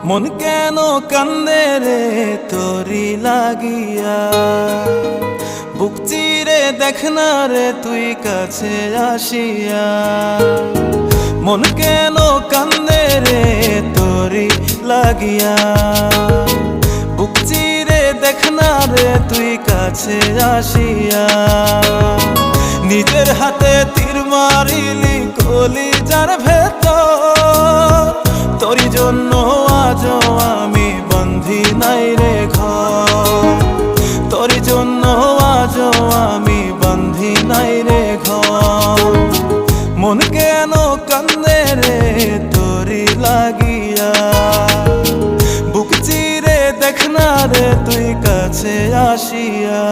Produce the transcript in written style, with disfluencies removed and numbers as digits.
মন কেন কান্দে রে তোরি লাগিয়া, বুক চিরে দেখ না রে তুই কাছে আসিয়া। মন কেন কান্দে রে তোরি লাগিয়া, বুক চিরে দেখ না রে তুই কাছে আসিয়া। নিজের হাতে তীর মারিলি কলিজার ভেতর, তোরি জন্য আজও আমি বন্ধি নাই রে ঘর, তোরি জন্য আজও আমি বন্ধি নাই রে ঘর। মন কেন কান্দে রে তোরি লাগিয়া, বুক চিরে দেখ না রে তুই কাছে আসিয়া।